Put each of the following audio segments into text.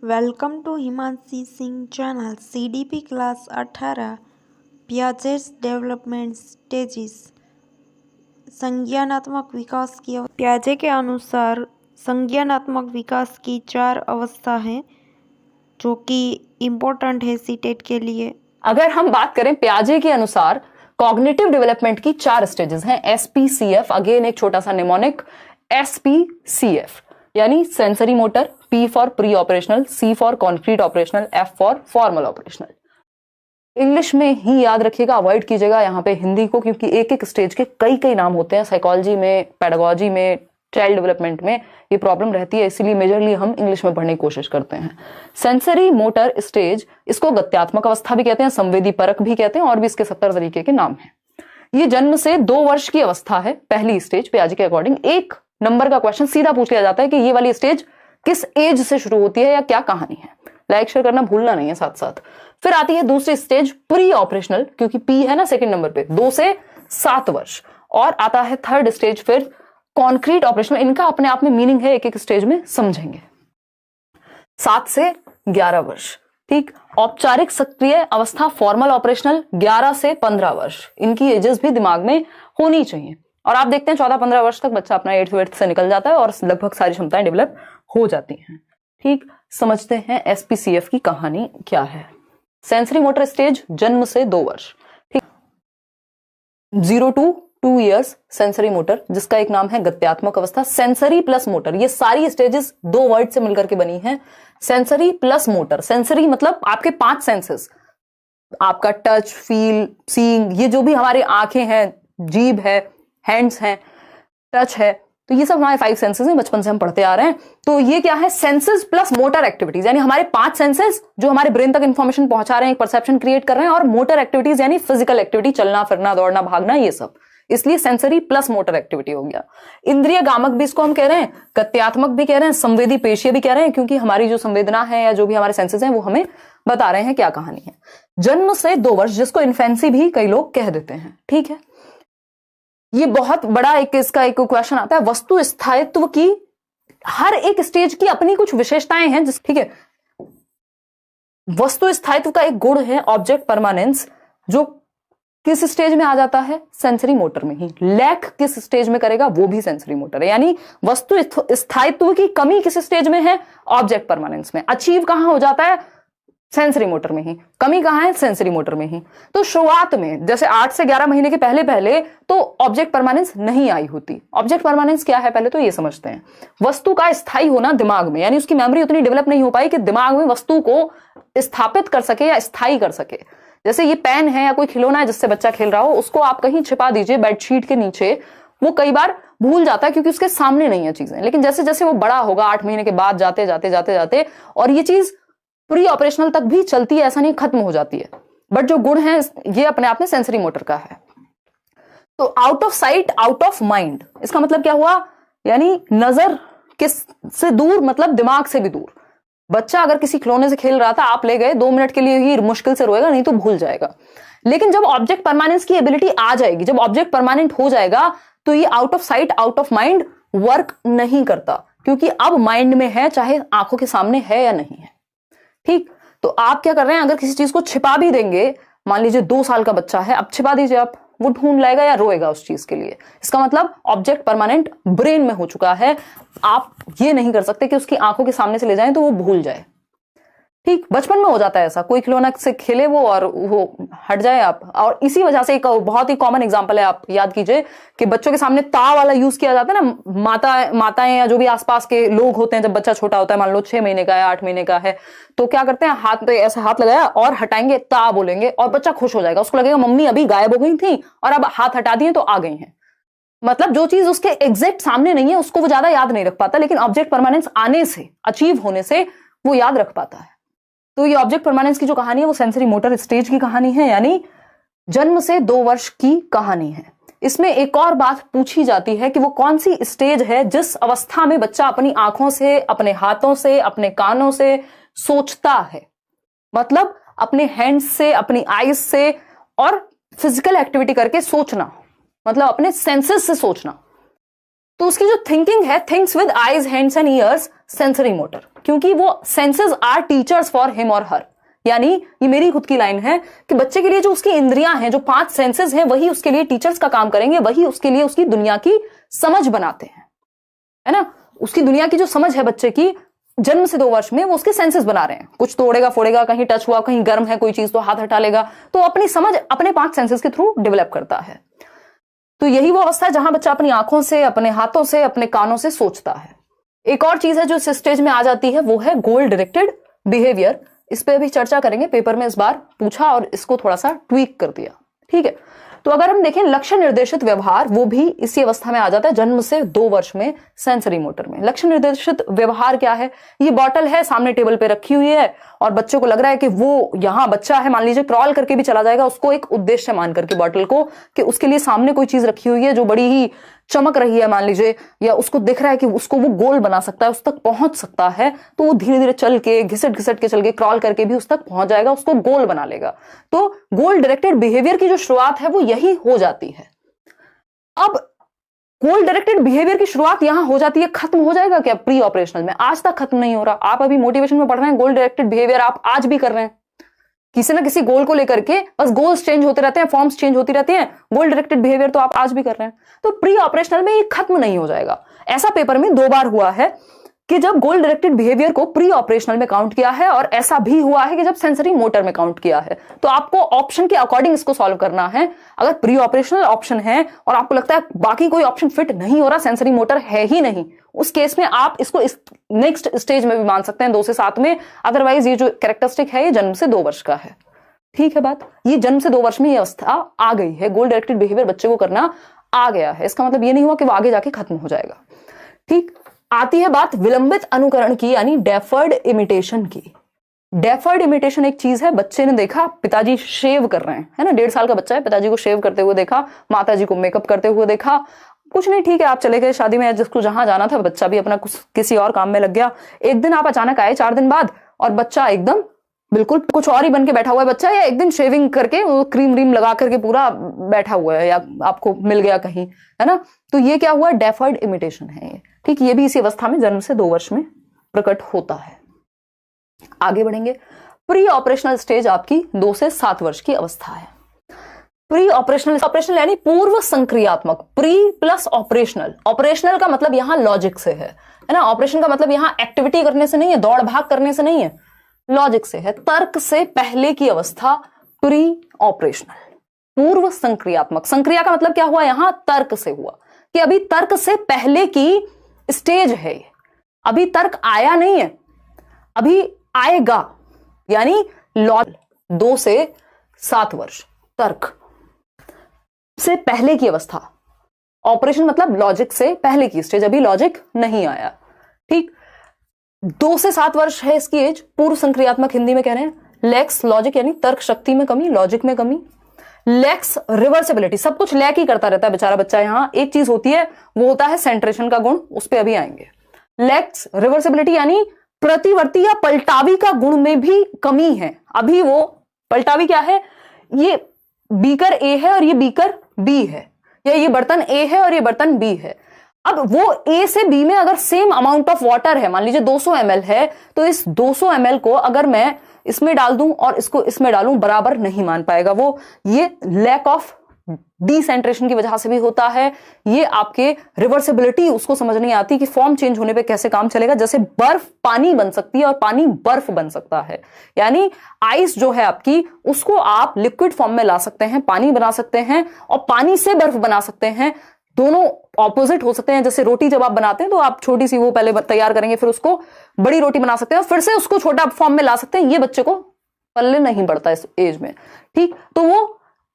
Welcome to Himanshi Singh channel CDP class 18 Piaget's development stages. संज्ञानात्मक विकास की पियाजे के अनुसार संज्ञानात्मक विकास की 4 अवस्था हैं जो कि इम्पोर्टेंट है सीटेट के लिए। अगर हम बात करें पियाजे के अनुसार कॉग्निटिव डेवलपमेंट की 4 स्टेजेस हैं SPCF, अगेन एक छोटा सा निमोनिक SPCF यानी sensory motor, P for pre operational, C for concrete operational, F for formal operational. English में ही याद रखिएगा, अवॉइड कीजिएगा यहाँ पे हिंदी को, क्योंकि एक एक स्टेज के कई कई नाम होते हैं। साइकोलॉजी में, पेडागोजी में, चाइल्ड डेवलपमेंट में ये प्रॉब्लम रहती है, इसीलिए मेजरली हम इंग्लिश में पढ़ने की कोशिश करते हैं। सेंसरी मोटर स्टेज, इसको गत्यात्मक अवस्था भी कहते हैं, संवेदी परक भी कहते हैं, और भी इसके 70 तरीके के नाम हैं। ये जन्म से 2 वर्ष की अवस्था है, पहली स्टेज पियाजे के अकॉर्डिंग। 1 नंबर का क्वेश्चन सीधा पूछ लिया जाता है कि ये वाली स्टेज किस एज से शुरू होती है या क्या कहानी है। लाइक शेयर करना भूलना नहीं है साथ साथ। फिर आती है दूसरी स्टेज प्री ऑपरेशनल, क्योंकि पी है ना सेकंड नंबर पे, 2 से 7 वर्ष। और आता है थर्ड स्टेज फिर कॉन्क्रीट ऑपरेशनल। इनका अपने आप में मीनिंग है, एक एक स्टेज में समझेंगे। 7 से 11 वर्ष, ठीक। औपचारिक सक्रिय अवस्था फॉर्मल ऑपरेशनल 11 से 15 वर्ष। इनकी एजेस भी दिमाग में होनी चाहिए। और आप देखते हैं 14-15 वर्ष तक बच्चा अपना 8th से निकल जाता है और लगभग सारी क्षमताएं डेवलप हो जाती हैं, ठीक। समझते हैं SPCF की कहानी क्या है। सेंसरी मोटर स्टेज जन्म से 2 वर्ष, ठीक। 0 to 2 years सेंसरी मोटर, जिसका एक नाम है गत्यात्मक अवस्था। सेंसरी प्लस मोटर, ये सारी स्टेजेस 2 वर्ड से मिलकर के बनी है। सेंसरी प्लस मोटर, सेंसरी मतलब आपके 5 सेंसेस, आपका टच, फील, सीइंग, ये जो भी हमारी आंखें हैं, जीभ है, हैंड्स हैं, टच है, तो ये सब हमारे 5 सेंसेस हैं, बचपन से हम पढ़ते आ रहे हैं। तो ये क्या है, सेंसेस प्लस मोटर एक्टिविटीज, यानी हमारे 5 सेंसेस जो हमारे ब्रेन तक इंफॉर्मेशन पहुंचा रहे हैं, एक परसेप्शन क्रिएट कर रहे हैं, और मोटर एक्टिविटीज यानी फिजिकल एक्टिविटी, चलना फिरना, दौड़ना, भागना, ये सब। इसलिए सेंसरी प्लस मोटर एक्टिविटी हो गया। इंद्रिय गामक भी इसको हम कह रहे हैं, गत्यात्मक भी कह रहे हैं, संवेदी पेशीय भी कह रहे हैं, क्योंकि हमारी जो संवेदना है या जो भी हमारे सेंसेस हैं वो हमें बता रहे हैं क्या कहानी है। जन्म से 2 वर्ष, जिसको इन्फेंसी भी कई लोग कह देते हैं, ठीक है। ये बहुत बड़ा इसका एक क्वेश्चन आता है। वस्तु स्थायित्व की हर एक स्टेज की अपनी कुछ विशेषताएं हैं, ठीक है। वस्तु स्थायित्व का एक गुण है ऑब्जेक्ट परमानेंस, जो किस स्टेज में आ जाता है, सेंसरी मोटर में ही। लैक किस स्टेज में करेगा, वो भी सेंसरी मोटर है। यानी वस्तु स्थायित्व की कमी किस स्टेज में है, ऑब्जेक्ट परमानेंस में। अचीव कहां हो जाता है, सेंसरी मोटर में ही। कमी कहां है, सेंसरी मोटर में ही। तो शुरुआत में जैसे 8 से 11 महीने के पहले पहले तो ऑब्जेक्ट परमानेंस नहीं आई होती। ऑब्जेक्ट परमानेंस क्या है पहले तो ये समझते हैं। वस्तु का स्थायी होना दिमाग में, यानी उसकी मेमोरी उतनी डेवलप नहीं हो पाई कि दिमाग में वस्तु को स्थापित कर सके या स्थायी कर सके। जैसे ये पेन है या कोई खिलौना है जिससे बच्चा खेल रहा हो, उसको आप कहीं छिपा दीजिए बेडशीट के नीचे, वो कई बार भूल जाता है क्योंकि उसके सामने नहीं है चीजें। लेकिन जैसे जैसे वो बड़ा होगा, 8 महीने के बाद जाते जाते जाते जाते, और ये चीज प्री ऑपरेशनल तक भी चलती है, ऐसा नहीं खत्म हो जाती है। बट जो गुण है ये अपने आप में सेंसरी मोटर का है। तो out of sight out of mind, इसका मतलब क्या हुआ, यानी नजर किस से दूर, मतलब दिमाग से भी दूर। बच्चा अगर किसी खिलौने से खेल रहा था, आप ले गए, 2 मिनट के लिए ही मुश्किल से रोएगा, नहीं तो भूल जाएगा। लेकिन जब ऑब्जेक्ट परमानेंस की एबिलिटी आ जाएगी, जब ऑब्जेक्ट परमानेंट हो जाएगा, तो ये out of sight out of mind work नहीं करता, क्योंकि अब माइंड में है, चाहे आंखों के सामने है या नहीं है, ठीक। तो आप क्या कर रहे हैं, अगर किसी चीज को छिपा भी देंगे, मान लीजिए 2 साल का बच्चा है, अब छिपा दीजिए आप, वो ढूंढ लाएगा या रोएगा उस चीज के लिए। इसका मतलब ऑब्जेक्ट परमानेंट ब्रेन में हो चुका है। आप ये नहीं कर सकते कि उसकी आंखों के सामने से ले जाएं तो वो भूल जाए, ठीक। बचपन में हो जाता है ऐसा, कोई खिलौना से खेले वो और वो हट जाए आप। और इसी वजह से एक बहुत ही कॉमन एग्जांपल है, आप याद कीजिए कि बच्चों के सामने ता वाला यूज किया जाता है ना। माताएं या जो भी आसपास के लोग होते हैं, जब बच्चा छोटा होता है, मान लो 6 महीने का है, 8 महीने का है, तो क्या करते हैं, हाथ पे ऐसे हाथ लगाया और हटाएंगे, ता बोलेंगे, और बच्चा खुश हो जाएगा। उसको लगेगा मम्मी अभी गायब हो गई थी और अब हाथ हटा दिए तो आ गई हैं। मतलब जो चीज उसके एग्जैक्ट सामने नहीं है उसको वो ज्यादा याद नहीं रख पाता, लेकिन ऑब्जेक्ट परमानेंस आने से, अचीव होने से वो याद रख पाता है। तो ये ऑब्जेक्ट परमानेंस की जो कहानी है वो सेंसरी मोटर स्टेज की कहानी है, यानी जन्म से 2 वर्ष की कहानी है। इसमें एक और बात पूछी जाती है कि वो कौन सी स्टेज है जिस अवस्था में बच्चा अपनी आंखों से, अपने हाथों से, अपने कानों से सोचता है। मतलब अपने हैंड्स से, अपनी आईज से, और फिजिकल एक्टिविटी करके सोचना, मतलब अपने सेंसेस से सोचना। तो उसकी जो थिंकिंग है, thinks with eyes, hands and ears, sensory motor. क्योंकि वो senses are teachers for him और हर, यानी ये मेरी खुद की लाइन है कि बच्चे के लिए जो उसकी इंद्रियां हैं, जो 5 सेंसेस हैं, वही उसके लिए टीचर्स का काम करेंगे, वही उसके लिए उसकी दुनिया की समझ बनाते हैं, है ना। उसकी दुनिया की जो समझ है बच्चे की, जन्म से 2 वर्ष में वो उसके सेंसेस बना रहे हैं। कुछ तोड़ेगा फोड़ेगा, कहीं टच हुआ, कहीं गर्म है कोई चीज तो हाथ हटा लेगा, तो अपनी समझ अपने 5 सेंसेस के थ्रू डेवलप करता है। तो यही वो अवस्था है जहां बच्चा अपनी आंखों से, अपने हाथों से, अपने कानों से सोचता है। एक और चीज है जो इस स्टेज में आ जाती है, वो है गोल डायरेक्टेड बिहेवियर। इस पे भी चर्चा करेंगे, पेपर में इस बार पूछा और इसको थोड़ा सा ट्वीक कर दिया, ठीक है। तो अगर हम देखें लक्ष्य निर्देशित व्यवहार, वो भी इसी अवस्था में आ जाता है, जन्म से 2 वर्ष में सेंसरी मोटर में। लक्ष्य निर्देशित व्यवहार क्या है? ये बॉटल है, सामने टेबल पे रखी हुई है और बच्चों को लग रहा है कि वो यहां बच्चा है, मान लीजिए क्रॉल करके भी चला जाएगा, उसको एक उद्देश्य मान करके बॉटल को, कि उसके लिए सामने कोई चीज रखी हुई है जो बड़ी ही चमक रही है मान लीजिए, या उसको दिख रहा है कि उसको वो गोल बना सकता है, उस तक पहुंच सकता है, तो वो धीरे धीरे चल के, घिसट घिसट के चल के, क्रॉल करके भी उस तक पहुंच जाएगा, उसको गोल बना लेगा। तो गोल डायरेक्टेड बिहेवियर की जो शुरुआत है वो यही हो जाती है। अब गोल डायरेक्टेड बिहेवियर की शुरुआत यहां हो जाती है, खत्म हो जाएगा क्या प्री ऑपरेशनल में? आज तक खत्म नहीं हो रहा। आप अभी मोटिवेशन में पढ़ रहे हैं, गोल डायरेक्टेड बिहेवियर आप आज भी कर रहे हैं, किसी ना किसी गोल को लेकर के, बस गोल्स चेंज होते रहते हैं, फॉर्म्स चेंज होती रहती हैं, गोल डायरेक्टेड बिहेवियर तो आप आज भी कर रहे हैं। तो प्री ऑपरेशनल में ये खत्म नहीं हो जाएगा। ऐसा पेपर में 2 बार हुआ है कि जब गोल डायरेक्टेड बिहेवियर को प्री ऑपरेशनल में काउंट किया है, और ऐसा भी हुआ है कि जब सेंसरी मोटर में काउंट किया है। तो आपको ऑप्शन के अकॉर्डिंग इसको सॉल्व करना है। अगर प्री ऑपरेशनल ऑप्शन है और आपको लगता है बाकी कोई ऑप्शन फिट नहीं हो रहा, सेंसरी मोटर है ही नहीं, उस केस में आप इसको इस नेक्स्ट स्टेज में भी मान सकते हैं, 2 से 7 में। अदरवाइज ये जो कैरेक्टरिस्टिक है ये जन्म से 2 वर्ष का है, ठीक है बात। ये जन्म से 2 वर्ष में ये अवस्था आ गई है, गोल डायरेक्टेड बिहेवियर बच्चे को करना आ गया है। इसका मतलब ये नहीं हुआ कि वो आगे जाके खत्म हो जाएगा, ठीक। आती है बात विलंबित अनुकरण की, यानी डेफर्ड इमिटेशन की। डेफर्ड इमिटेशन एक चीज है, बच्चे ने देखा पिताजी शेव कर रहे हैं, है ना, 1.5 साल का बच्चा है, पिताजी को शेव करते हुए देखा, माताजी को मेकअप करते हुए देखा, कुछ नहीं, ठीक है, आप चले गए शादी में, जिसको जहां जाना था, बच्चा भी अपना किसी और काम में लग गया। एक दिन आप अचानक आए 4 दिन बाद, और बच्चा एकदम बिल्कुल कुछ और ही बन के बैठा हुआ है बच्चा, या एक दिन शेविंग करके वो क्रीम व्रीम लगा करके पूरा बैठा हुआ है, या आपको मिल गया कहीं, है ना। तो ये क्या हुआ? डेफर्ड इमिटेशन है ये, ठीक। ये भी इसी अवस्था में जन्म से 2 वर्ष में प्रकट होता है। आगे बढ़ेंगे। प्री ऑपरेशनल स्टेज आपकी 2 से 7 वर्ष की अवस्था है। प्री ऑपरेशनल यानी पूर्व संक्रियात्मक, प्री प्लस ऑपरेशनल। ऑपरेशनल का मतलब यहां लॉजिक से है ना। ऑपरेशन का मतलब यहां एक्टिविटी करने से नहीं है, दौड़ भाग करने से नहीं है, लॉजिक से है, तर्क से पहले की अवस्था प्री ऑपरेशनल, पूर्व संक्रियात्मक। संक्रिया का मतलब क्या हुआ? यहां तर्क से हुआ कि अभी तर्क से पहले की स्टेज है, अभी तर्क आया नहीं है, अभी आएगा, यानी 2 से 7 वर्ष तर्क से पहले की अवस्था। ऑपरेशन मतलब लॉजिक से पहले की स्टेज, अभी लॉजिक नहीं आया, ठीक। 2 से 7 वर्ष है इसकी एज। पूर्व संक्रियात्मक हिंदी में कह रहे हैं लैक्स लॉजिक, यानी तर्क शक्ति में कमी, लॉजिक में कमी। लैक्स रिवर्सिबिलिटी, सब कुछ लैक ही करता रहता है बेचारा बच्चा। यहां एक चीज होती है, वो होता है सेंट्रेशन का गुण, उस पर अभी आएंगे। लैक्स रिवर्सिबिलिटी यानी प्रतिवर्ती या पलटावी का गुण में भी कमी है। अभी वो पलटावी क्या है? ये बीकर ए है और ये बीकर बी है, या ये बर्तन ए है और ये बर्तन बी है। अब वो ए से बी में अगर सेम अमाउंट ऑफ वाटर है, मान लीजिए 200 ml है, तो इस 200 ml को अगर मैं इसमें डाल दूं और इसको इसमें डालूं, बराबर नहीं मान पाएगा वो। ये लैक ऑफ डिसेंट्रेशन की वजह से भी होता है। ये आपके रिवर्सिबिलिटी उसको समझ नहीं आती कि फॉर्म चेंज होने पे कैसे काम चलेगा। जैसे बर्फ पानी बन सकती है और पानी बर्फ बन सकता है, यानी आइस जो है आपकी, उसको आप लिक्विड फॉर्म में ला सकते हैं, पानी बना सकते हैं, और पानी से बर्फ बना सकते हैं। दोनों ऑपोजिट हो सकते हैं। जैसे रोटी जब आप बनाते हैं तो आप छोटी सी वो पहले तैयार करेंगे, फिर उसको बड़ी रोटी बना सकते हैं और फिर से उसको छोटा फॉर्म में ला सकते हैं। ये बच्चे को पल्ले नहीं बढ़ता इस एज में, ठीक। तो वो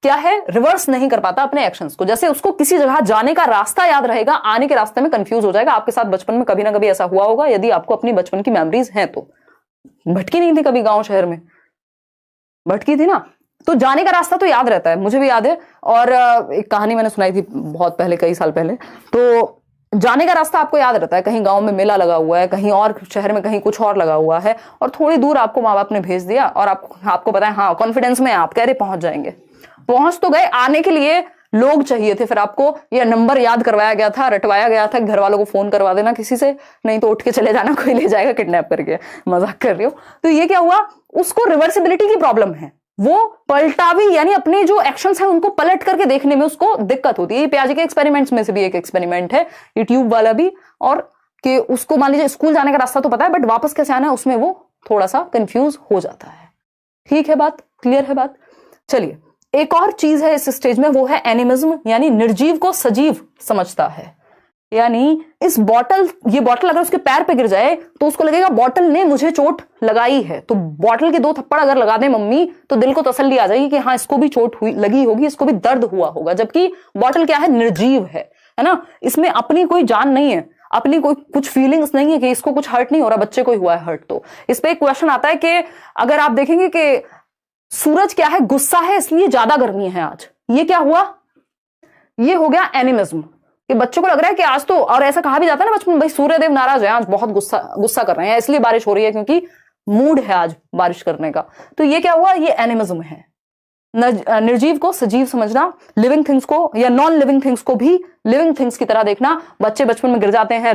क्या है, रिवर्स नहीं कर पाता अपने एक्शंस को। जैसे उसको किसी जगह जाने का रास्ता याद रहेगा, आने के रास्ते में कंफ्यूज हो जाएगा। आपके साथ बचपन में कभी ना कभी ऐसा हुआ होगा, यदि आपको अपनी बचपन की मेमोरीज हैं तो। भटकी नहीं थी कभी गांव शहर में? भटकी थी ना। तो जाने का रास्ता तो याद रहता है, मुझे भी याद है। और एक कहानी मैंने सुनाई थी बहुत पहले, कई साल पहले। तो जाने का रास्ता आपको याद रहता है, कहीं गांव में मेला लगा हुआ है, कहीं और शहर में कहीं कुछ और लगा हुआ है, और थोड़ी दूर आपको माँ बाप ने भेज दिया और आपको पता है, हाँ कॉन्फिडेंस में आप कह रहे पहुंच जाएंगे। पहुंच तो गए, आने के लिए लोग चाहिए थे, फिर आपको यह नंबर याद करवाया गया था, रटवाया गया था, घर वालों को फोन करवा देना किसी से, नहीं तो उठ के चले जाना, कोई ले जाएगा किडनैप करके। मजाक कर रही हूँ। तो ये क्या हुआ, उसको रिवर्सिबिलिटी की प्रॉब्लम है, वो पलटावी यानी अपने जो एक्शंस हैं उनको पलट करके देखने में उसको दिक्कत होती है। ये पियाजे के एक्सपेरिमेंट्स में से भी एक एक्सपेरिमेंट है, ये ट्यूब वाला भी, और कि उसको मान लीजिए स्कूल जाने का रास्ता तो पता है बट वापस कैसे आना है उसमें वो थोड़ा सा कंफ्यूज हो जाता है। ठीक है बात, क्लियर है बात। चलिए एक और चीज है इस स्टेज में, वो है एनिमिज्म, यानी निर्जीव को सजीव समझता है। यानी इस बॉटल, ये बॉटल अगर उसके पैर पे गिर जाए तो उसको लगेगा बॉटल ने मुझे चोट लगाई है, तो बॉटल के 2 थप्पड़ अगर लगा दे मम्मी तो दिल को तसल्ली आ जाएगी कि हाँ इसको भी चोट हुई लगी होगी, इसको भी दर्द हुआ होगा। जबकि बॉटल क्या है, निर्जीव है ना, इसमें अपनी कोई जान नहीं है, अपनी कोई कुछ फीलिंग्स नहीं है कि इसको कुछ हर्ट नहीं हो रहा, बच्चे को हुआ है हर्ट। तो इस पे एक क्वेश्चन आता है कि अगर आप देखेंगे कि सूरज क्या है, गुस्सा है इसलिए ज्यादा गर्मी है आज, ये क्या हुआ, ये हो गया एनिमिज्म, कि बच्चों को लग रहा है कि आज तो, और ऐसा कहा भी जाता है ना बचपन में, भाई सूर्यदेव नाराज है आज, बहुत गुस्सा कर रहे हैं इसलिए बारिश हो रही है, क्योंकि मूड है आज बारिश करने का। तो ये क्या हुआ, ये एनिमिज्म है। निर्जीव को सजीव समझना, लिविंग थिंग्स को या नॉन लिविंग थिंग्स को भी लिविंग थिंग्स की तरह देखना। बच्चे बचपन में गिर जाते हैं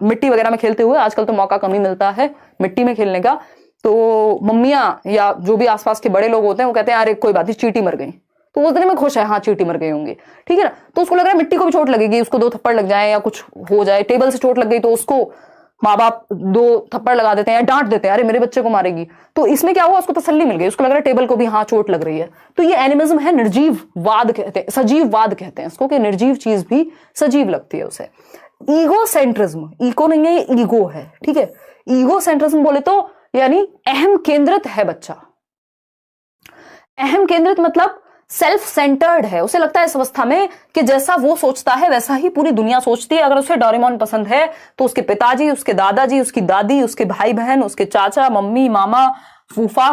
मिट्टी वगैरह में खेलते हुए, आजकल तो मौका कम ही मिलता है मिट्टी में खेलने का, तो मम्मियां या जो भी आसपास के बड़े लोग होते हैं वो कहते हैं अरे कोई बात नहीं चींटी मर गई, तो उस दिन में खुश है, हाँ चींटी मर गई होंगी, ठीक है ना। तो उसको लग रहा है मिट्टी को भी चोट लगेगी, उसको 2 थप्पड़ लग जाए या कुछ हो जाए, टेबल से चोट लग गई तो उसको माँ बाप 2 थप्पड़ लगा देते हैं या डांट देते हैं, अरे मेरे बच्चे को मारेगी। तो इसमें क्या हुआ, उसको तसल्ली मिल गई, उसको लग रहा है टेबल को भी हाँ चोट लग रही है। तो ये एनिमिज्म है, निर्जीववाद कहते हैं, सजीववाद कहते हैं इसको, कि निर्जीव चीज भी सजीव लगती है उसे। ईगो सेंट्रिज्म, ईगो नहीं है ये ईगो है, ठीक है। ईगो सेंट्रिज्म बोले तो यानी अहम केंद्रित है बच्चा। अहम केंद्रित मतलब सेल्फ सेंटर्ड है, उसे लगता है इस अवस्था में कि जैसा वो सोचता है वैसा ही पूरी दुनिया सोचती है। अगर उसे डोरेमोन पसंद है तो उसके पिताजी, उसके दादाजी, उसकी दादी, उसके भाई बहन, उसके चाचा, मम्मी, मामा, फूफा,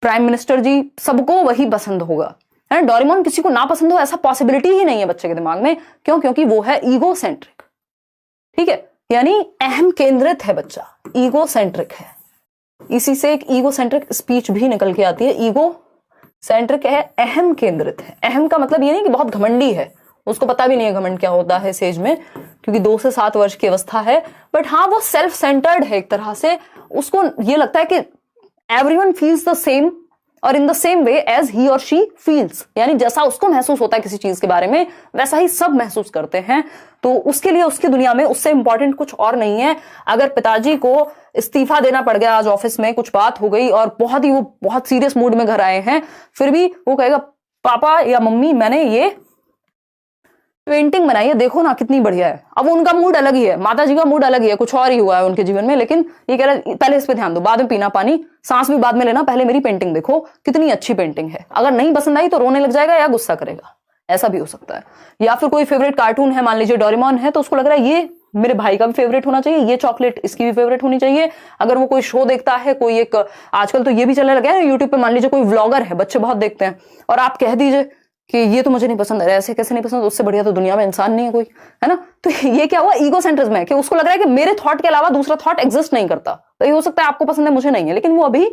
प्राइम मिनिस्टर जी, सबको वही पसंद होगा। डोरेमोन किसी को ना पसंद हो ऐसा पॉसिबिलिटी ही नहीं है बच्चे के दिमाग में। क्यों? क्योंकि वो है ईगो सेंट्रिक, ठीक है, यानी अहम केंद्रित है बच्चा, ईगो सेंट्रिक है। इसी से एक ईगो सेंट्रिक स्पीच भी निकल के आती है। ईगो सेंट्रिक है, अहम केंद्रित है। अहम का मतलब ये नहीं कि बहुत घमंडी है, उसको पता भी नहीं है घमंड क्या होता है इस एज में, क्योंकि 2 से 7 वर्ष की अवस्था है। बट हाँ वो सेल्फ सेंटर्ड है एक तरह से, उसको ये लगता है कि एवरीवन फील्स द सेम और in the same way as he और शी फील्स, यानी जैसा उसको महसूस होता है किसी चीज के बारे में वैसा ही सब महसूस करते हैं। तो उसके लिए उसकी दुनिया में उससे इंपॉर्टेंट कुछ और नहीं है। अगर पिताजी को इस्तीफा देना पड़ गया आज ऑफिस में, कुछ बात हो गई और वो बहुत सीरियस मूड में घर आए हैं, फिर भी वो कहेगा पापा या मम्मी मैंने ये पेंटिंग बनाई है, देखो ना कितनी बढ़िया है। अब उनका मूड अलग ही है, माता जी का मूड अलग ही है, कुछ और ही हुआ है उनके जीवन में, लेकिन ये कह रहा है पहले इस पे ध्यान दो, बाद में पीना पानी, सांस भी बाद में लेना, पहले मेरी पेंटिंग देखो कितनी अच्छी पेंटिंग है। अगर नहीं पसंद आई तो रोने लग जाएगा या गुस्सा करेगा, ऐसा भी हो सकता है। या फिर कोई फेवरेट कार्टून है, मान लीजिए डोरेमोन है, तो उसको लग रहा है ये मेरे भाई का भी फेवरेट होना चाहिए, ये चॉकलेट इसकी भी फेवरेट होनी चाहिए। अगर वो कोई शो देखता है, कोई एक आजकल तो ये भी चलने लगा है यूट्यूब पे, मान लीजिए कोई व्लॉगर है, बच्चे बहुत देखते हैं, और आप कह दीजिए कि ये तो मुझे नहीं पसंद है, ऐसे कैसे नहीं पसंद, उससे बढ़िया तो दुनिया में इंसान नहीं है कोई, है ना। तो ये क्या हुआ, ईगो सेंट्रिज्म है, कि उसको लग रहा है कि मेरे थॉट के अलावा दूसरा थॉट एग्जिस्ट नहीं करता। तो ये हो सकता है आपको पसंद है मुझे नहीं है, लेकिन वो अभी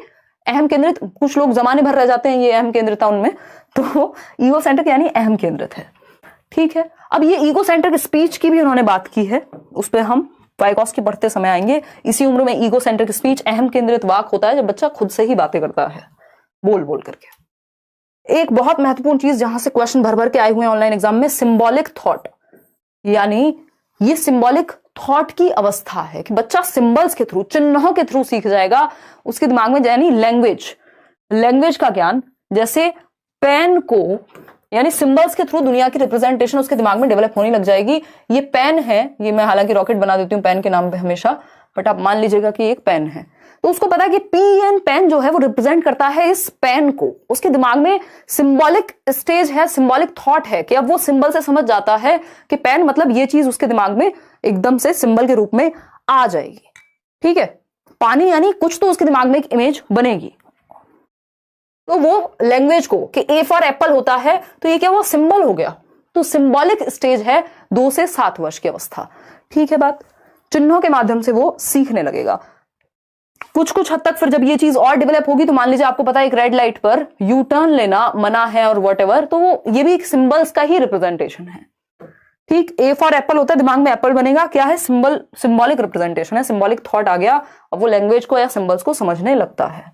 अहम केंद्रित, कुछ लोग जमाने भर रह जाते हैं ये अहम केंद्रिता उनमें, तो ईगो सेंट्रिक यानी अहम केंद्रित है, ठीक है। अब ये ईगो सेंट्रिक स्पीच की भी उन्होंने बात की है, उस पर हम वाइगॉस्की पढ़ते समय आएंगे। इसी उम्र में ईगो सेंट्रिक स्पीच, अहम केंद्रित वाक होता है जब बच्चा खुद से ही बातें करता है, बोल बोल करके। एक बहुत महत्वपूर्ण चीज जहां से क्वेश्चन भर भर के आए हुए हैं ऑनलाइन एग्जाम में, सिंबॉलिक थॉट, यानी ये सिंबॉलिक थॉट की अवस्था है कि बच्चा सिंबल्स के थ्रू, चिन्हों के थ्रू सीख जाएगा उसके दिमाग में, यानी लैंग्वेज का ज्ञान। जैसे पेन को, यानी सिंबल्स के थ्रू दुनिया की रिप्रेजेंटेशन उसके दिमाग में डेवलप होने लग जाएगी। ये पेन है, ये मैं हालांकि रॉकेट बना देती हूँ पेन के नाम पे हमेशा, बट आप मान लीजिएगा कि एक पेन है, तो उसको पता है कि PN पेन जो है वो रिप्रेजेंट करता है इस पेन को। उसके दिमाग में सिंबॉलिक स्टेज है, सिंबॉलिक थॉट है, कि अब वो सिंबल से समझ जाता है कि पेन मतलब ये चीज उसके दिमाग में एकदम से सिंबल के रूप में आ जाएगी, ठीक है। पानी यानी कुछ तो उसके दिमाग में एक इमेज बनेगी, तो वो लैंग्वेज को, कि A फॉर एप्पल होता है, तो ये क्या वो सिंबल हो गया। तो सिंबॉलिक स्टेज है 2 से 7 वर्ष की अवस्था, ठीक है बात। चिन्हों के माध्यम से वो सीखने लगेगा। कुछ कुछ हद तक फिर जब ये चीज और डेवलप होगी तो मान लीजिए आपको पता है एक रेड लाइट पर यू टर्न लेना मना है और व्हाटएवर, तो वो ये भी एक सिंबल्स का ही रिप्रेजेंटेशन है। ठीक, ए फॉर एप्पल होता है, दिमाग में एप्पल बनेगा, क्या है, सिंबल, सिंबॉलिक रिप्रेजेंटेशन है, सिंबॉलिक थॉट आ गया, अब वो लैंग्वेज को या सिंबल्स को समझने लगता है।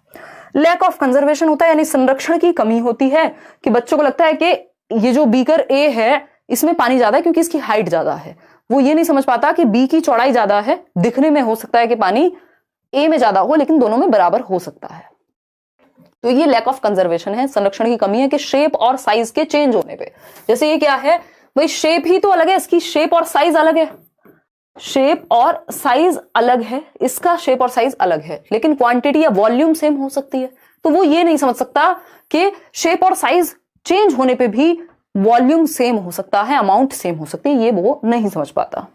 लैक ऑफ कंजर्वेशन होता है, यानी संरक्षण की कमी होती है, कि बच्चों को लगता है कि ये जो बीकर ए है इसमें पानी ज्यादा है क्योंकि इसकी हाइट ज्यादा है। वो ये नहीं समझ पाता कि बी की चौड़ाई ज्यादा है, दिखने में हो सकता है कि पानी ए में ज्यादा हो लेकिन दोनों में बराबर हो सकता है। तो ये लैक ऑफ कंजर्वेशन है, संरक्षण की कमी है कि शेप और साइज के चेंज होने पे, जैसे ये क्या है भाई, शेप ही तो अलग है, इसकी शेप और साइज अलग है, शेप और साइज अलग है, इसका शेप और साइज अलग है, लेकिन क्वांटिटी या वॉल्यूम सेम हो सकती है। तो वो ये नहीं समझ सकता कि शेप और साइज चेंज होने पे भी वॉल्यूम सेम हो सकता है, अमाउंट सेम हो सकती है, ये वो नहीं समझ पाता।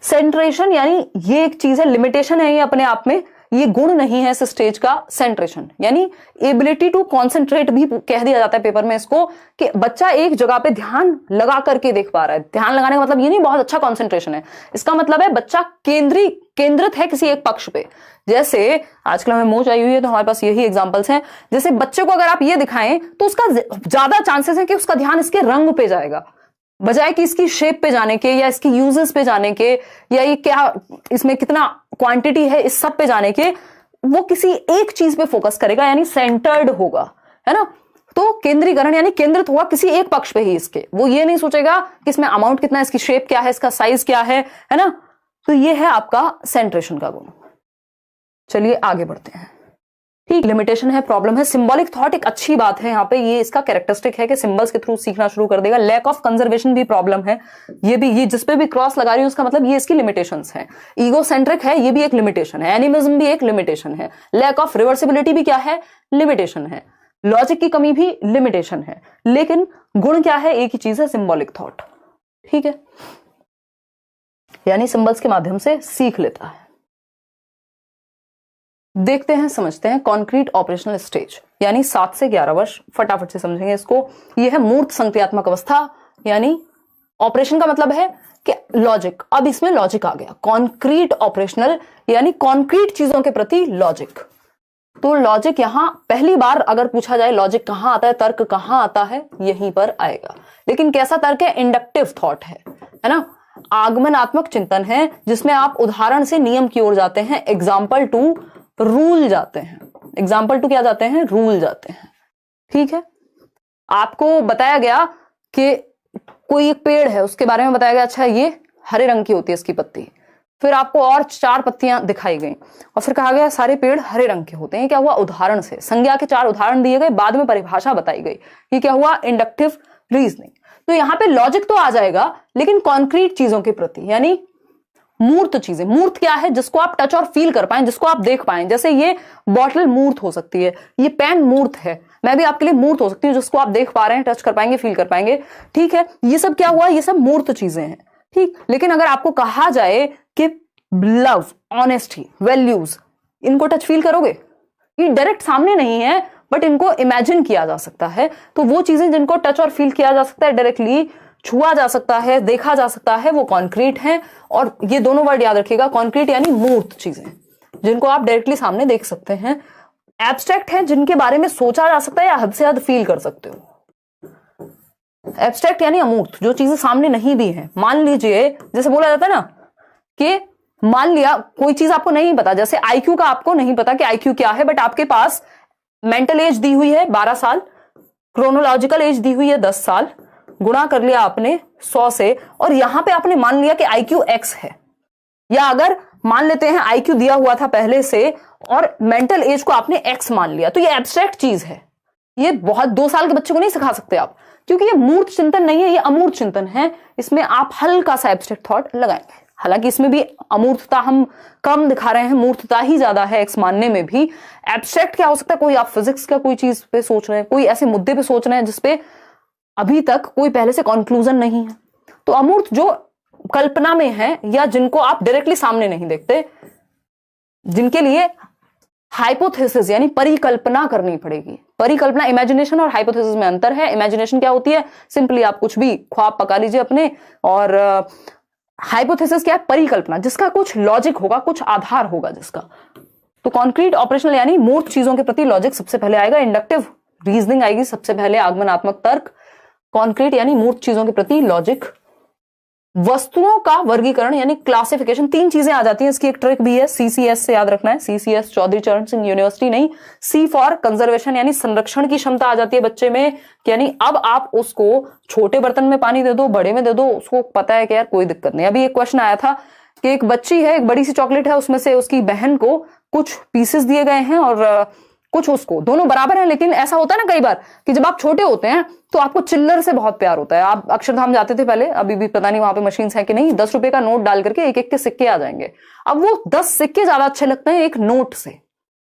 सेंट्रेशन, यानी ये एक चीज है, लिमिटेशन है ये अपने आप में, ये गुण नहीं है इस स्टेज का। सेंट्रेशन यानी एबिलिटी टू कॉन्सेंट्रेट भी कह दिया जाता है पेपर में इसको, कि बच्चा एक जगह पे ध्यान लगा करके देख पा रहा है। ध्यान लगाने का मतलब ये नहीं बहुत अच्छा कॉन्सेंट्रेशन है, इसका मतलब है बच्चा केंद्रित है किसी एक पक्ष पे। जैसे आजकल हमें मोच आई हुई है तो हमारे पास यही एग्जांपल्स हैं। जैसे बच्चे को अगर आप ये दिखाएं तो उसका ज्यादा चांसेस है कि उसका ध्यान इसके रंग पे जाएगा बजाय कि इसकी शेप पे जाने के या इसकी यूजेस पे जाने के या ये क्या इसमें कितना क्वांटिटी है इस सब पे जाने के। वो किसी एक चीज पे फोकस करेगा, यानी सेंटर्ड होगा, है ना। तो केंद्रीकरण यानी केंद्रित होगा किसी एक पक्ष पे ही इसके, वो ये नहीं सोचेगा कि इसमें अमाउंट कितना है, इसकी शेप क्या है, इसका साइज क्या है ना। तो ये है आपका सेंट्रेशन का गुण। चलिए आगे बढ़ते हैं। ठीक, लिमिटेशन है, प्रॉब्लम है। सिंबॉलिक थॉट एक अच्छी बात है, यहाँ पे ये इसका कैरेक्टरिस्टिक है कि सिंबल्स के थ्रू सीखना शुरू कर देगा। लैक ऑफ कंजर्वेशन भी प्रॉब्लम है, ये जिस पे भी क्रॉस लगा रही हूं उसका मतलब ये इसकी लिमिटेशंस है। ईगो सेंट्रिक है, ये भी एक लिमिटेशन है। एनिमिज्म भी एक लिमिटेशन है। लैक ऑफ रिवर्सिबिलिटी भी क्या है, लिमिटेशन है। लॉजिक की कमी भी लिमिटेशन है, लेकिन गुण क्या है, एक ही चीज है, सिंबॉलिक थॉट। ठीक है, यानी सिंबल्स के माध्यम से सीख लेता है। देखते हैं, समझते हैं कॉन्क्रीट ऑपरेशनल स्टेज, यानी 7 से 11 वर्ष, फटाफट से समझेंगे इसको। यह है मूर्त संक्रियात्मक अवस्था, यानी ऑपरेशन का मतलब है कि लॉजिक, अब इसमें लॉजिक आ गया। कॉन्क्रीट ऑपरेशनल यानी कॉन्क्रीट चीजों के प्रति लॉजिक। तो लॉजिक यहां पहली बार अगर पूछा जाए लॉजिक कहां आता है, तर्क कहां आता है, यहीं पर आएगा। लेकिन कैसा तर्क है, इंडक्टिव थॉट है ना, आगमनात्मक चिंतन है, जिसमें आप उदाहरण से नियम की ओर जाते हैं, एग्जाम्पल टू रूल जाते हैं। एग्जाम्पल टू क्या जाते हैं, रूल जाते हैं। ठीक है, आपको बताया गया कि कोई एक पेड़ है, उसके बारे में बताया गया, अच्छा ये हरे रंग की होती है इसकी पत्ती, फिर आपको और 4 पत्तियां दिखाई गई और फिर कहा गया सारे पेड़ हरे रंग के होते हैं। क्या हुआ, उदाहरण से संज्ञा के 4 उदाहरण दिए गए, बाद में परिभाषा बताई गई। ये क्या हुआ, इंडक्टिव रीजनिंग। तो यहां पे लॉजिक तो आ जाएगा, लेकिन कॉन्क्रीट चीजों के प्रति, यानी मूर्त चीजें। मूर्त क्या है, जिसको आप टच और फील कर पाए, जिसको आप देख पाए। जैसे ये बॉटल मूर्त हो सकती है, ये पेन मूर्त है, मैं भी आपके लिए मूर्त हो सकती हूँ, जिसको आप देख पा रहे हैं, टच कर पाएंगे, फील कर पाएंगे। ठीक है, ये सब क्या हुआ, ये सब मूर्त चीजें हैं। ठीक, लेकिन अगर आपको कहा जाए कि लव, ऑनेस्टी, वैल्यूज, इनको टच फील करोगे, ये डायरेक्ट सामने नहीं है बट इनको इमेजिन किया जा सकता है। तो वो चीजें जिनको टच और फील किया जा सकता है, डायरेक्टली छुआ जा सकता है, देखा जा सकता है, वो कॉन्क्रीट है। और ये दोनों वर्ड याद रखिएगा, कॉन्क्रीट यानी मूर्त चीजें, जिनको आप डायरेक्टली सामने देख सकते हैं। एब्स्ट्रैक्ट है, जिनके बारे में सोचा जा सकता है या हद से हद फील कर सकते हो। एब्स्ट्रैक्ट यानी अमूर्त, जो चीजें सामने नहीं भी है। मान लीजिए, जैसे बोला जाता है ना कि मान लिया कोई चीज आपको नहीं पता, जैसे आईक्यू का आपको नहीं पता कि आईक्यू क्या है, बट आपके पास मेंटल एज दी हुई है 12 साल, क्रोनोलॉजिकल एज दी हुई है 10 साल, गुणा कर लिया आपने 100 से, और यहां पे आपने मान लिया कि आईक्यू एक्स है। या अगर मान लेते हैं आईक्यू दिया हुआ था पहले से और मेंटल एज को आपने एक्स मान लिया, तो ये एब्स्ट्रैक्ट चीज है। ये बहुत 2 साल के बच्चे को नहीं सिखा सकते आप, क्योंकि ये मूर्त चिंतन नहीं है, ये अमूर्त चिंतन है। इसमें आप हल्का सा एब्स्ट्रैक्ट थॉट लगाएंगे। हालांकि इसमें भी अमूर्तता हम कम दिखा रहे हैं, मूर्तता ही ज्यादा है एक्स मानने में भी। एब्स्ट्रैक्ट क्या हो सकता है, कोई आप फिजिक्स का कोई चीज पे सोच रहे हैं, कोई ऐसे मुद्दे पे सोच रहे हैं जिसपे अभी तक कोई पहले से कंक्लूजन नहीं है। तो अमूर्त जो कल्पना में है या जिनको आप डायरेक्टली सामने नहीं देखते, जिनके लिए हाइपोथेसिस यानी परिकल्पना करनी पड़ेगी। परिकल्पना, इमेजिनेशन और हाइपोथेसिस में अंतर है। इमेजिनेशन क्या होती है, सिंपली आप कुछ भी ख्वाब पका लीजिए अपने, और हाइपोथेसिस क्या है, परिकल्पना, जिसका कुछ लॉजिक होगा, कुछ आधार होगा जिसका। तो कॉन्क्रीट ऑपरेशनल यानी मूर्त चीजों के प्रति लॉजिक सबसे पहले आएगा, इंडक्टिव रीजनिंग आएगी सबसे पहले, आगमनात्मक तर्क, कॉन्क्रीट यानी मूर्त चीजों के प्रति लॉजिक, वस्तुओं का वर्गीकरण यानी क्लासिफिकेशन, 3 चीजें आ जाती हैं। इसकी एक ट्रिक भी है, सीसीएस से याद रखना है, सीसीएस चौधरी चरण सिंह यूनिवर्सिटी नहीं, सी फॉर कंजर्वेशन यानी संरक्षण की क्षमता आ जाती है बच्चे में, यानी अब आप उसको छोटे बर्तन में पानी दे दो, बड़े में दे दो, उसको पता है कि यार कोई दिक्कत नहीं। अभी एक क्वेश्चन आया था कि एक बच्ची है, एक बड़ी सी चॉकलेट है, उसमें से उसकी बहन को कुछ पीसेस दिए गए हैं और कुछ उसको, दोनों बराबर हैं, लेकिन ऐसा होता है ना कई बार कि जब आप छोटे होते हैं तो आपको चिल्लर से बहुत प्यार होता है। आप अक्षरधाम जाते थे पहले, अभी भी पता नहीं वहां पे मशीन है कि नहीं, 10 रुपए का नोट डाल करके एक एक के सिक्के आ जाएंगे। अब वो 10 सिक्के ज्यादा अच्छे लगते हैं एक नोट से।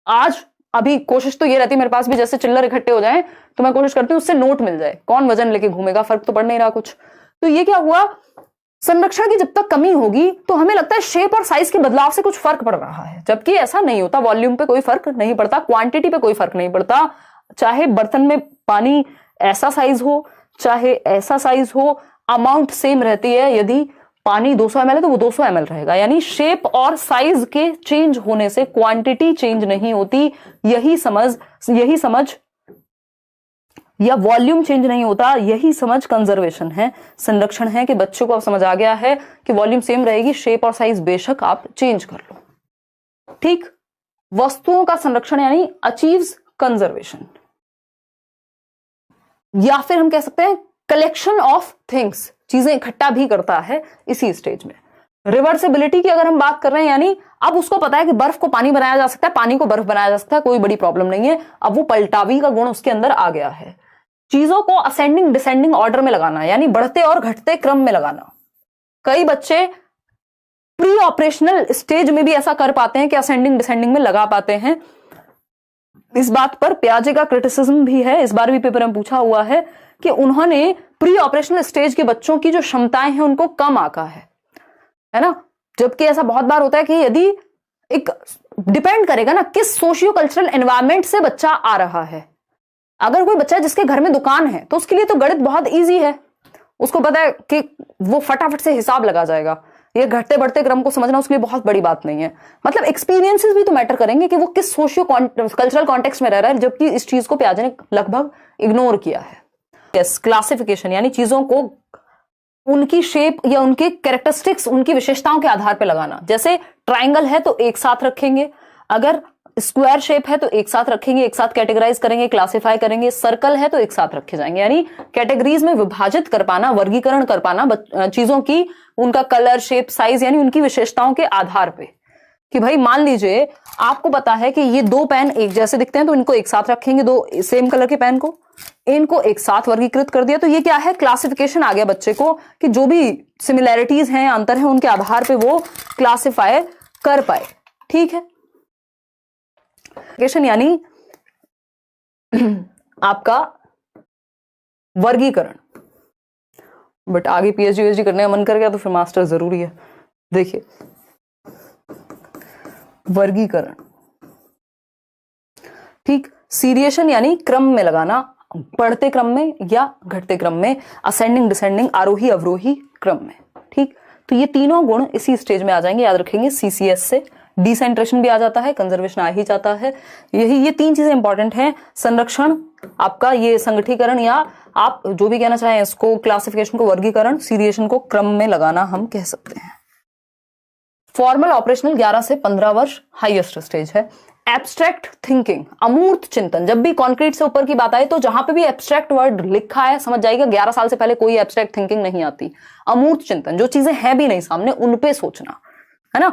आज अभी कोशिश तो ये रहती है मेरे पास भी, जैसे चिल्लर इकट्ठे हो जाए तो मैं कोशिश करती हूँ उससे नोट मिल जाए, कौन वजन लेके घूमेगा, फर्क तो पड़ नहीं रहा कुछ। तो ये क्या हुआ, संरक्षण की जब तक कमी होगी तो हमें लगता है शेप और साइज के बदलाव से कुछ फर्क पड़ रहा है, जबकि ऐसा नहीं होता। वॉल्यूम पे कोई फर्क नहीं पड़ता, क्वांटिटी पे कोई फर्क नहीं पड़ता, चाहे बर्तन में पानी ऐसा साइज हो चाहे ऐसा साइज हो, अमाउंट सेम रहती है। यदि पानी 200 ml है तो वो 200 ml रहेगा, यानी शेप और साइज के चेंज होने से क्वांटिटी चेंज नहीं होती। यही समझ या वॉल्यूम चेंज नहीं होता, यही समझ कंजर्वेशन है, संरक्षण है, कि बच्चों को अब समझ आ गया है कि वॉल्यूम सेम रहेगी, शेप और साइज बेशक आप चेंज कर लो। ठीक, वस्तुओं का संरक्षण यानी अचीव्स कंजर्वेशन, या फिर हम कह सकते हैं कलेक्शन ऑफ थिंग्स, चीजें इकट्ठा भी करता है इसी स्टेज में। रिवर्सिबिलिटी की अगर हम बात कर रहे हैं, यानी अब उसको पता है कि बर्फ को पानी बनाया जा सकता है, पानी को बर्फ बनाया जा सकता है, कोई बड़ी प्रॉब्लम नहीं है। अब वो पलटावी का गुण उसके अंदर आ गया है। चीजों को असेंडिंग डिसेंडिंग ऑर्डर में लगाना, यानी बढ़ते और घटते क्रम में लगाना। कई बच्चे प्री ऑपरेशनल स्टेज में भी ऐसा कर पाते हैं कि असेंडिंग डिसेंडिंग में लगा पाते हैं। इस बात पर पियाजे का क्रिटिसिज्म भी है, इस बार भी पेपर में पूछा हुआ है कि उन्होंने प्री ऑपरेशनल स्टेज के बच्चों की जो क्षमताएं हैं उनको कम आंका है ना। जबकि ऐसा बहुत बार होता है कि यदि एक डिपेंड करेगा ना किस सोशियो कल्चरल एनवायरमेंट से बच्चा आ रहा है। अगर कोई बच्चा जिसके घर में दुकान है तो उसके लिए तो गणित बहुत इजी है, उसको पता है कि वो फटाफट से हिसाब लगा जाएगा। ये घटते बढ़ते क्रम को समझना उसके लिए बहुत बड़ी बात नहीं है। मतलब एक्सपीरियंसेस भी तो मैटर करेंगे कि वो किस सोशियो कल्चरल कॉन्टेक्स्ट में रह रहा है, जबकि इस चीज को पियाजे ने लगभग इग्नोर किया है। यस, क्लासिफिकेशन यानी चीजों को उनकी शेप या उनके कैरेक्टरिस्टिक्स, उनकी विशेषताओं के आधार पर लगाना। जैसे ट्राइंगल है तो एक साथ रखेंगे, अगर स्क्वायर शेप है तो एक साथ रखेंगे, एक साथ कैटेगराइज करेंगे, क्लासिफाई करेंगे। सर्कल है तो एक साथ रखे जाएंगे, यानी कैटेगरीज में विभाजित कर पाना, वर्गीकरण कर पाना चीजों की, उनका कलर, शेप, साइज, यानी उनकी विशेषताओं के आधार पे। कि भाई मान लीजिए आपको पता है कि ये 2 पेन एक जैसे दिखते हैं तो इनको एक साथ रखेंगे, 2 सेम कलर के पेन को, इनको एक साथ वर्गीकृत कर दिया। तो ये क्या है, क्लासिफिकेशन आ गया बच्चे को कि जो भी सिमिलैरिटीज हैं, अंतर है, उनके आधार पे वो क्लासिफाई कर पाए। ठीक है, यानी आपका वर्गीकरण। बट आगे पीएचडी करने का मन कर गया तो फिर मास्टर जरूरी है। देखिए, वर्गीकरण, ठीक, सीरिएशन यानी क्रम में लगाना, बढ़ते क्रम में या घटते क्रम में, असेंडिंग डिसेंडिंग, आरोही अवरोही क्रम में। ठीक, तो ये तीनों गुण इसी स्टेज में आ जाएंगे, याद रखेंगे। सीसीएस से डिसेंट्रेशन भी आ जाता है, कंजर्वेशन आ ही जाता है। ये 3 चीजें इंपॉर्टेंट हैं। संरक्षण, आपका ये संगठीकरण, या आप जो भी कहना चाहें इसको, क्लासिफिकेशन को वर्गीकरण, सीरिएशन को क्रम में लगाना हम कह सकते हैं। फॉर्मल ऑपरेशनल 11 से 15 वर्ष हाईएस्ट स्टेज है। एब्स्ट्रैक्ट थिंकिंग, अमूर्त चिंतन। जब भी कॉन्क्रीट से ऊपर की बात आए तो जहां पे भी एब्स्ट्रैक्ट वर्ड लिखा है समझ जाइएगा 11 साल से पहले कोई एब्स्ट्रैक्ट थिंकिंग नहीं आती। अमूर्त चिंतन, जो चीजें हैं भी नहीं सामने उन पे सोचना, है ना।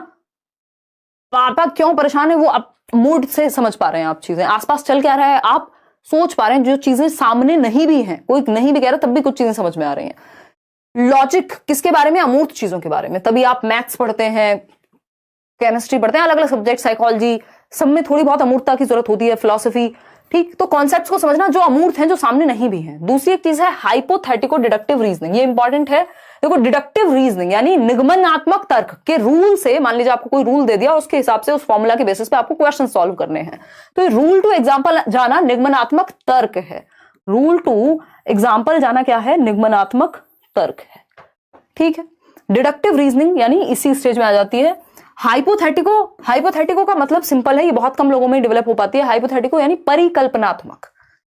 पापा क्यों परेशान है वो आप मूड से समझ पा रहे हैं, आप चीजें आसपास चल क्या रहा है आप सोच पा रहे हैं, जो चीजें सामने नहीं भी हैं, कोई नहीं भी कह रहा तब भी कुछ चीजें समझ में आ रही हैं। लॉजिक किसके बारे में, अमूर्त चीजों के बारे में। तभी आप मैथ्स पढ़ते हैं, केमिस्ट्री पढ़ते हैं, अलग अलग सब्जेक्ट, साइकोलॉजी, सब में थोड़ी बहुत अमूर्तता की जरूरत होती है, फिलॉसफी। ठीक, तो कॉन्सेप्ट्स को समझना जो अमूर्त हैं, जो सामने नहीं भी हैं। दूसरी एक चीज है हाइपोथेटिको डिडक्टिव रीजनिंग, ये इंपॉर्टेंट है। देखो, डिडक्टिव रीजनिंग यानी निगमनात्मक तर्क के रूल से, मान लीजिए आपको कोई रूल दे दिया, उसके हिसाब से, उस फॉर्मूला के बेसिस पे आपको क्वेश्चन सॉल्व करने हैं। तो रूल टू एग्जाम्पल जाना निगमनात्मक तर्क है। रूल टू एग्जाम्पल जाना क्या है, निगमनात्मक तर्क है। ठीक है, डिडक्टिव रीजनिंग यानी इसी स्टेज में आ जाती है। हाइपोथेटिको का मतलब सिंपल है, ये बहुत कम लोगों में डेवलप हो पाती है। हाइपोथेटिको यानी परिकल्पनात्मक,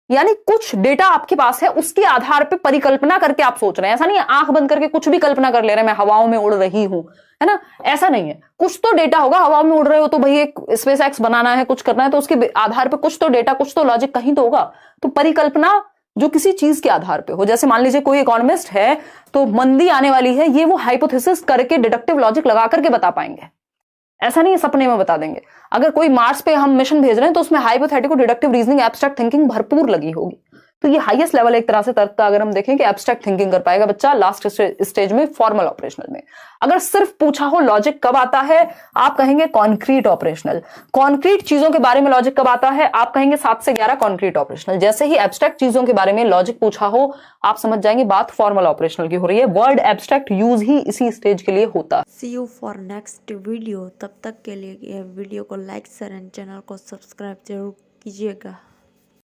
यानी कुछ डेटा आपके पास है, उसके आधार पे परिकल्पना करके आप सोच रहे हैं। ऐसा नहीं है आंख बंद करके कुछ भी कल्पना कर ले रहे हैं, मैं हवाओं में उड़ रही हूं, है ना, ऐसा नहीं है। कुछ तो डेटा होगा, हवाओं में उड़ रहे हो तो भाई एक स्पेस एक्स बनाना है, कुछ करना है, तो उसके आधार पे कुछ तो डेटा, कुछ तो लॉजिक कहीं तो होगा। तो परिकल्पना जो किसी चीज के आधार पे हो, जैसे मान लीजिए कोई इकोनॉमिस्ट है तो मंदी आने वाली है, ये वो हाइपोथेसिस करके डिडक्टिव लॉजिक लगा करके बता पाएंगे। ऐसा नहीं है सपने में बता देंगे। अगर कोई मार्स पे हम मिशन भेज रहे हैं तो उसमें hypothetical, deductive reasoning, abstract thinking भरपूर लगी होगी। तो ये हाईएस्ट लेवल एक तरह से तर्क का अगर हम देखें कि एब्स्ट्रैक्ट थिंकिंग कर पाएगा बच्चा लास्ट स्टेज में, फॉर्मल ऑपरेशनल में। अगर सिर्फ पूछा हो लॉजिक कब आता है, आप कहेंगे कॉन्क्रीट ऑपरेशनल। कॉन्क्रीट चीजों के बारे में लॉजिक कब आता है, आप कहेंगे 7 से 11 कॉन्क्रीट ऑपरेशनल। जैसे ही एब्स्ट्रैक्ट चीजों के बारे में लॉजिक पूछा हो, आप समझ जाएंगे बात फॉर्मल ऑपरेशनल की हो रही है। वर्ड एब्स्ट्रैक्ट यूज ही इसी स्टेज के लिए होता है। सी यू फॉर नेक्स्ट वीडियो। तब तक के लिए यह वीडियो को लाइक शेयर एंड चैनल को सब्सक्राइब जरूर कीजिएगा।